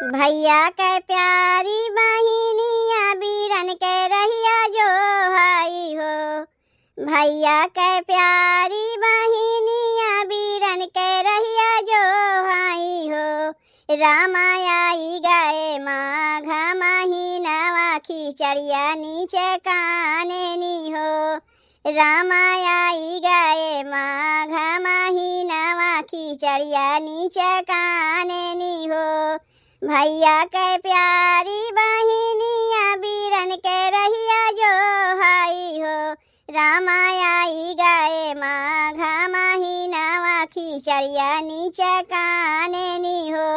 भैया के प्यारी बहिनिया बीरन के रहिया जो हाई हो। भैया के प्यारी बहिनिया बीरन के रहिया जो हाई हो। रामायाई गाए माघा महीनावा खिचड़िया नीचे काने नी हो। रामायाई गाए माघा महीनावा खिचड़िया नीचे काने नी हो। भैया के प्यारी बहिनिया बीरन के रहिया जो हाई हो। रामायाई गाए माघा महीनावा खिचड़िया नीचे काने नी हो।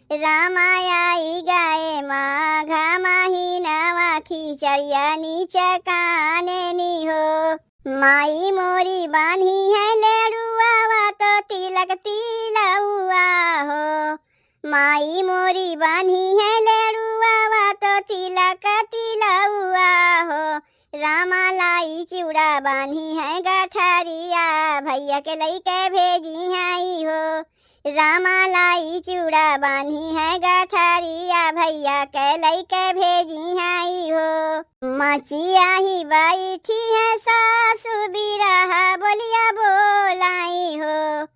रामायाई गाए माघा महीनावा खिचड़िया नीचे काने नी हो। माई मोरी बान्ही है लेरुआवा तो तिलक तिलउआ हो। माई मोरी बान्ही है लेरुआवा तो तिलक तिलउआ हो। रामा लाई चिउड़ा बान्ही है गठरिया भैया के लइके भेजी आई हो। रामा लाई चिउड़ा बान्ही है गठरिया भैया के लइके भेजी आई हो। मचिया ही बैठी है सासु बिरहा बोलिया बोलाई हो।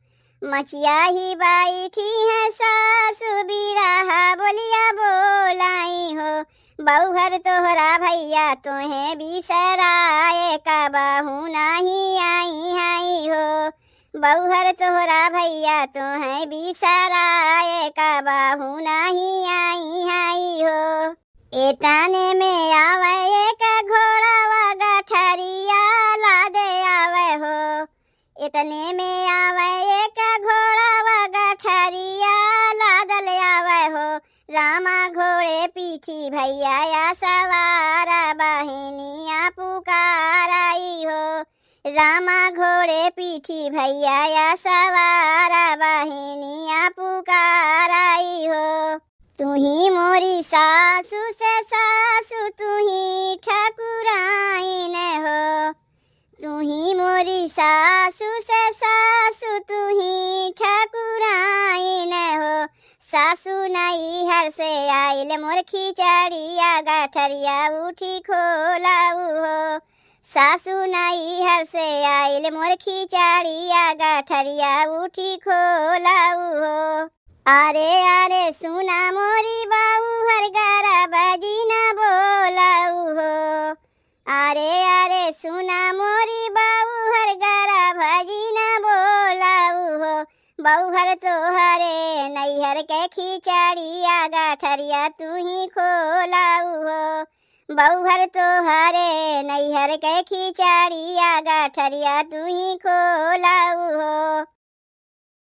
मचिया ही बैठी है सासु बिरहा बोलिया बोलाई हो। बहुहर तोहरा भैया तोहे बिसराए का बाहू नहीं आई हाई हो। बहुहर तोहरा भैया तोहे बिसराए का बाहू नहीं आई हाई हो। एताने में आवे एक घोड़ावा गठरिया ला दे आवे हो। इतने में आवे एक घोड़ावा गठरिया लादल आवे हो। रामा घोड़े पीठी भैया या सवारा बहिनिया पुकाराई हो। रामा घोड़े पीठी भैया या सवारा बहिनिया पुकाराई हो। तू ही मोरी सासु से सासु तू ही ठकुराइन हो। तू ही मोरी सासु से सासु तू ही ठकुराइन हो। सासु नई हर से आइल मोर खिचड़िया गठरिया उठी खोलाऊ हो। सासु नई हर से आइल मोर खिचड़िया गठरिया उठी खोलाऊ हो। अरे अरे सुना मोरी बाऊ हर गारा बजी न बोलाऊ हो। अरे अरे सुना मोरी बाऊ हर गारा भजी न बोलाऊ हो। बहुहर तोहरे नैहर के खिचड़िया गठरिया तू ही खोलाऊ हो। बहुहर तोहरे नैहर के खिचड़िया गठरिया तू ही खोलाऊ हो।